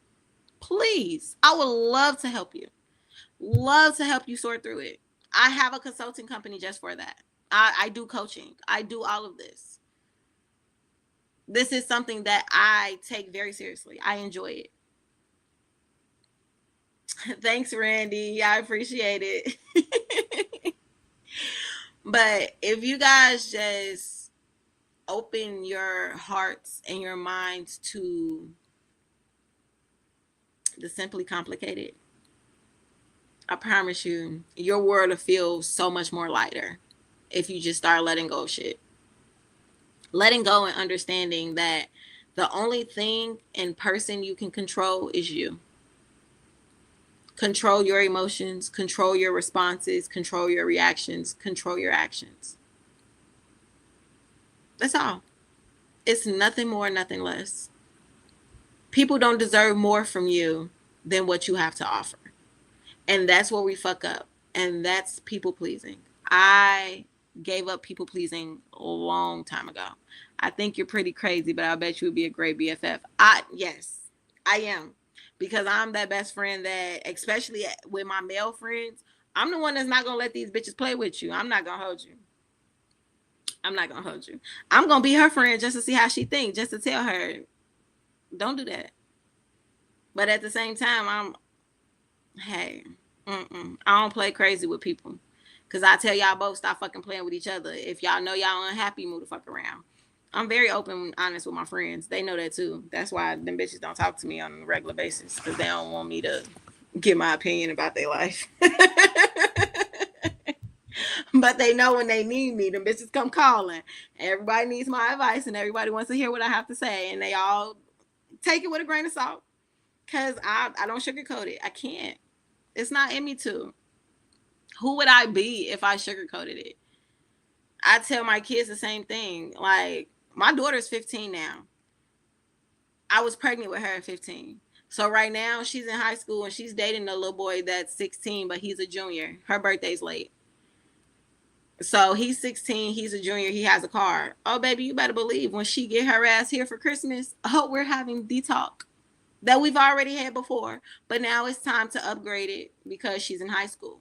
Please. I would love to help you. Love to help you sort through it. I have a consulting company just for that. I do coaching. I do all of this. This is something that I take very seriously. I enjoy it. Thanks, Randy. I appreciate it. But if you guys just open your hearts and your minds to the simply complicated, I promise you, your world will feel so much more lighter if you just start letting go of shit. Letting go and understanding that the only thing and person you can control is you. Control your emotions, control your responses, control your reactions, control your actions. That's all. It's nothing more, nothing less. People don't deserve more from you than what you have to offer. And that's where we fuck up. And that's people pleasing. I gave up people pleasing a long time ago. I think you're pretty crazy, but I bet you would be a great BFF. Yes, I am. Because I'm that best friend that, especially with my male friends, I'm the one that's not going to let these bitches play with you. I'm not going to hold you. I'm not going to hold you. I'm going to be her friend just to see how she thinks, just to tell her, don't do that. But at the same time, hey, I don't play crazy with people. Cause I tell y'all both stop fucking playing with each other. If y'all know y'all unhappy, move the fuck around. I'm very open and honest with my friends. They know that too. That's why them bitches don't talk to me on a regular basis. Cause they don't want me to give my opinion about their life. But they know when they need me, them bitches come calling. Everybody needs my advice and everybody wants to hear what I have to say. And they all take it with a grain of salt. Cause I don't sugarcoat it. I can't. It's not in me to. Who would I be if I sugarcoated it? I tell my kids the same thing. Like, my daughter's 15 now. I was pregnant with her at 15. So right now she's in high school and she's dating a little boy that's 16, but he's a junior. Her birthday's late. So he's 16, he's a junior, he has a car. Oh baby, you better believe when she get her ass here for Christmas, oh, we're having the talk that we've already had before, but now it's time to upgrade it because she's in high school.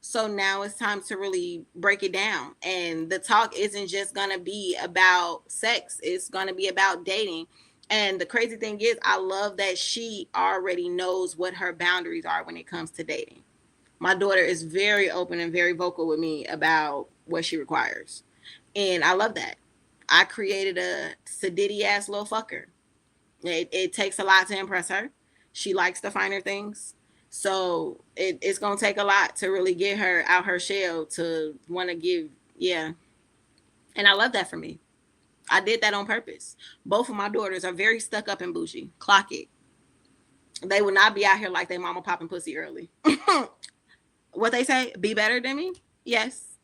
So now it's time to really break it down. And the talk isn't just going to be about sex, it's going to be about dating. And the crazy thing is, I love that she already knows what her boundaries are when it comes to dating. My daughter is very open and very vocal with me about what she requires. And I love that. I created a sedity ass little fucker. It takes a lot to impress her. She likes the finer things. So it's going to take a lot to really get her out her shell to want to give. Yeah. And I love that for me. I did that on purpose. Both of my daughters are very stuck up and bougie. Clock it. They would not be out here like they mama popping pussy early. What they say, be better than me? Yes.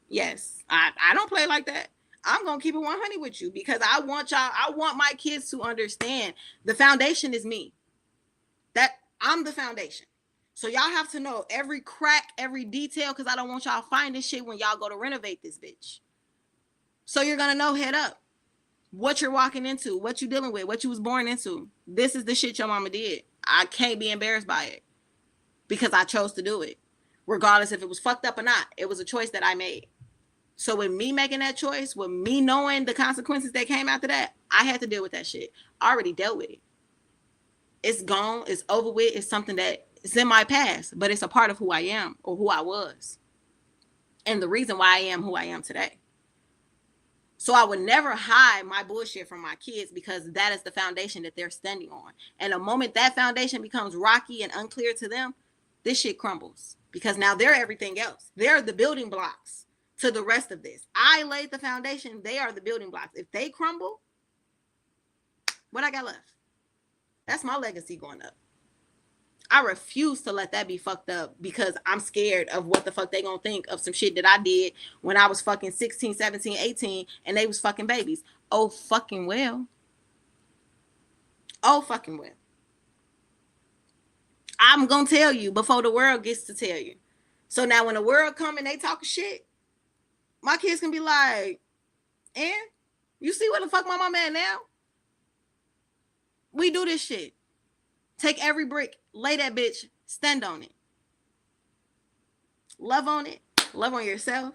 Yes. I don't play like that. I'm going to keep it 100 with you because I want my kids to understand the foundation is me. That I'm the foundation. So y'all have to know every crack, every detail, because I don't want y'all finding shit when y'all go to renovate this bitch. So you're going to know head up what you're walking into, what you're dealing with, what you was born into. This is the shit your mama did. I can't be embarrassed by it because I chose to do it. Regardless if it was fucked up or not, it was a choice that I made. So with me making that choice, with me knowing the consequences that came after that, I had to deal with that shit. I already dealt with it. It's gone. It's over with. It's something that is in my past, but it's a part of who I am or who I was. And the reason why I am who I am today. So I would never hide my bullshit from my kids because that is the foundation that they're standing on. And the moment that foundation becomes rocky and unclear to them, this shit crumbles because now they're everything else. They're the building blocks to the rest of this. I laid the foundation. They are the building blocks. If they crumble, what I got left? That's my legacy going up. I refuse to let that be fucked up because I'm scared of what the fuck they gonna think of some shit that I did when I was fucking 16, 17, 18 and they was fucking babies. Oh fucking well. Oh fucking well. I'm gonna tell you before the world gets to tell you. So now when the world come and they talk shit, my kids can be like, and you see where the fuck my mama at now? We do this shit. Take every brick, lay that bitch, stand on it. Love on it. Love on yourself.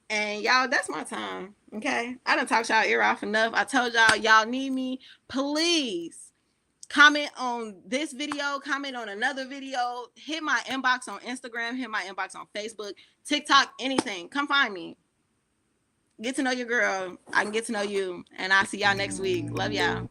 And y'all, that's my time. Okay? I done talked y'all ear off enough. I told y'all need me. Please comment on this video. Comment on another video. Hit my inbox on Instagram. Hit my inbox on Facebook. TikTok. Anything. Come find me. Get to know your girl. I can get to know you. And I'll see y'all next week. Love y'all.